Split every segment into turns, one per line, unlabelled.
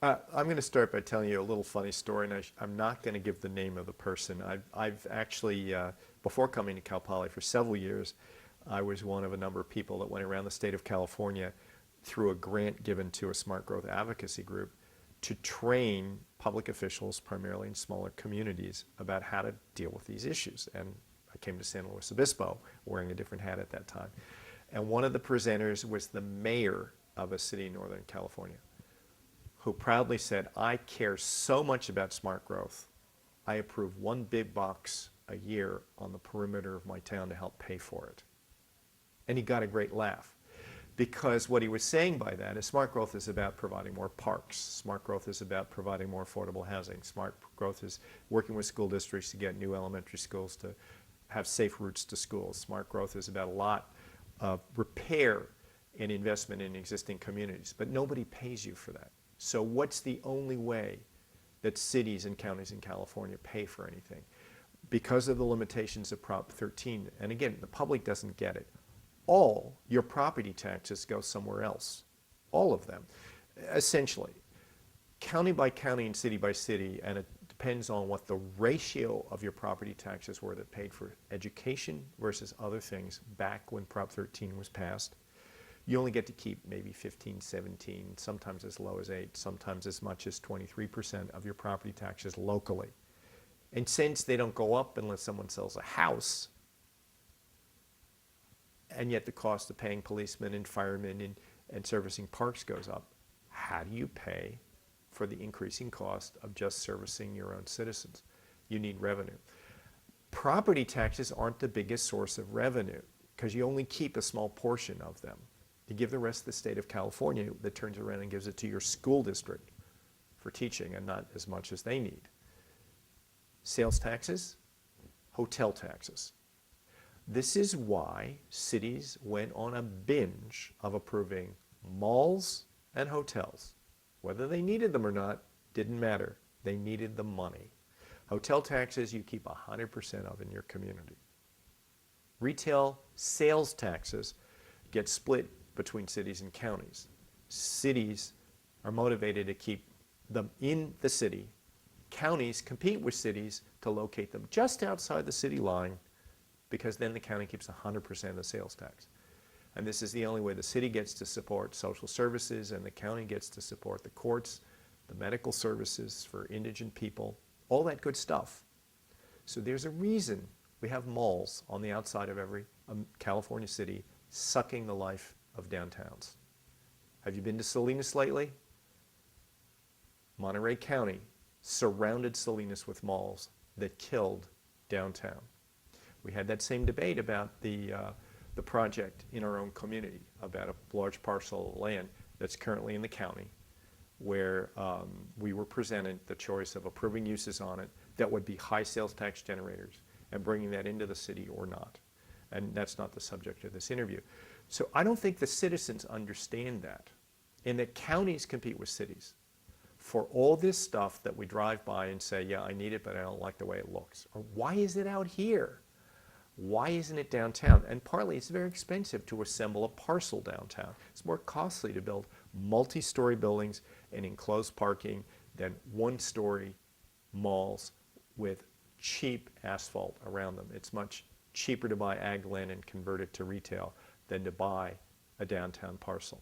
I'm going to start by telling you a little funny story, and I'm not going to give the name of the person. I've actually, before coming to Cal Poly for several years, I was one of a number of people that went around the state of California through a grant given to a smart growth advocacy group to train public officials, primarily in smaller communities, about how to deal with these issues. And I came to San Luis Obispo wearing a different hat at that time. And one of the presenters was the mayor of a city in Northern California, who proudly said, I care so much about smart growth, I approve one big box a year on the perimeter of my town to help pay for it. And he got a great laugh. Because what he was saying by that is smart growth is about providing more parks. Smart growth is about providing more affordable housing. Smart growth is working with school districts to get new elementary schools to have safe routes to schools. Smart growth is about a lot of repair and investment in existing communities. But nobody pays you for that. So what's the only way that cities and counties in California pay for anything? Because of the limitations of Prop 13, and again, the public doesn't get it, all your property taxes go somewhere else. All of them, essentially. County by county and city by city, and it depends on what the ratio of your property taxes were that paid for education versus other things back when Prop 13 was passed. You only get to keep maybe 15, 17, sometimes as low as 8, sometimes as much as 23% of your property taxes locally. And since they don't go up unless someone sells a house, and yet the cost of paying policemen and firemen and servicing parks goes up, how do you pay for the increasing cost of just servicing your own citizens? You need revenue. Property taxes aren't the biggest source of revenue because you only keep a small portion of them. You give the rest of the state of California that turns around and gives it to your school district for teaching, and not as much as they need. Sales taxes, hotel taxes. This is why cities went on a binge of approving malls and hotels. Whether they needed them or not didn't matter. They needed the money. Hotel taxes you keep 100% of in your community. Retail sales taxes get split between cities and counties. Cities are motivated to keep them in the city. Counties compete with cities to locate them just outside the city line, because then the county keeps 100% of the sales tax. And this is the only way the city gets to support social services, and the county gets to support the courts, the medical services for indigent people, all that good stuff. So there's a reason we have malls on the outside of every California city sucking the life of downtowns. Have you been to Salinas lately? Monterey County surrounded Salinas with malls that killed downtown. We had that same debate about the project in our own community, about a large parcel of land that's currently in the county, where we were presented the choice of approving uses on it that would be high sales tax generators and bringing that into the city or not. And that's not the subject of this interview. So I don't think the citizens understand that, and that counties compete with cities for all this stuff that we drive by and say, yeah, I need it, but I don't like the way it looks. Or why is it out here? Why isn't it downtown? And partly it's very expensive to assemble a parcel downtown. It's more costly to build multi-story buildings and enclosed parking than one-story malls with cheap asphalt around them. It's much cheaper to buy ag land and convert it to retail than to buy a downtown parcel.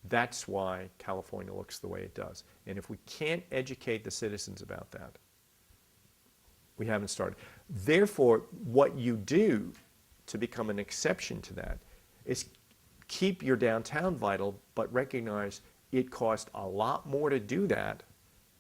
That's why California looks the way it does. And if we can't educate the citizens about that, we haven't started. Therefore, what you do to become an exception to that is keep your downtown vital, but recognize it costs a lot more to do that,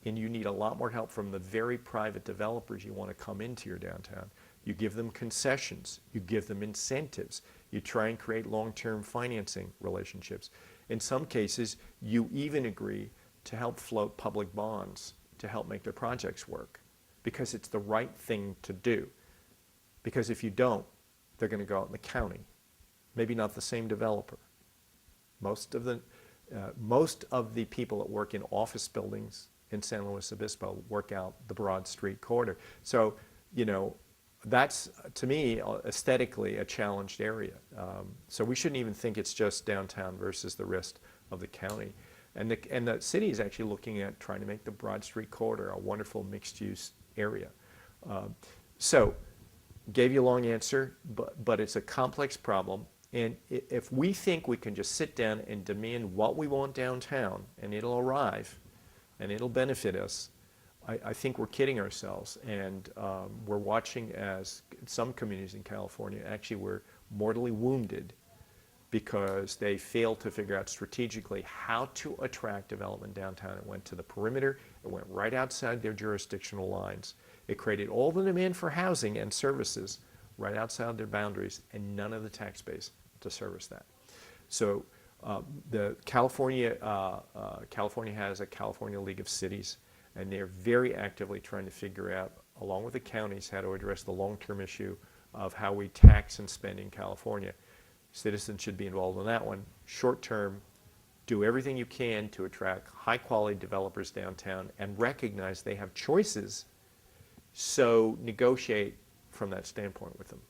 and you need a lot more help from the very private developers you want to come into your downtown. You give them concessions, you give them incentives, you try and create long-term financing relationships. In some cases, you even agree to help float public bonds to help make their projects work, because it's the right thing to do. Because if you don't, they're going to go out in the county. Maybe not the same developer. Most of the people that work in office buildings in San Luis Obispo work out the Broad Street corridor. So, you know, that's, to me, aesthetically a challenged area. So we shouldn't even think it's just downtown versus the rest of the county. And the city is actually looking at trying to make the Broad Street corridor a wonderful mixed-use area. So, gave you a long answer, but it's a complex problem. And if we think we can just sit down and demand what we want downtown, and it'll arrive, and it'll benefit us, I think we're kidding ourselves. And we're watching as some communities in California actually were mortally wounded because they failed to figure out strategically how to attract development downtown. It went to the perimeter, it went right outside their jurisdictional lines. It created all the demand for housing and services right outside their boundaries, and none of the tax base to service that. So the California has a California League of Cities, and they're very actively trying to figure out, along with the counties, how to address the long-term issue of how we tax and spend in California. Citizens should be involved in that one. Short-term, do everything you can to attract high-quality developers downtown and recognize they have choices, so negotiate from that standpoint with them.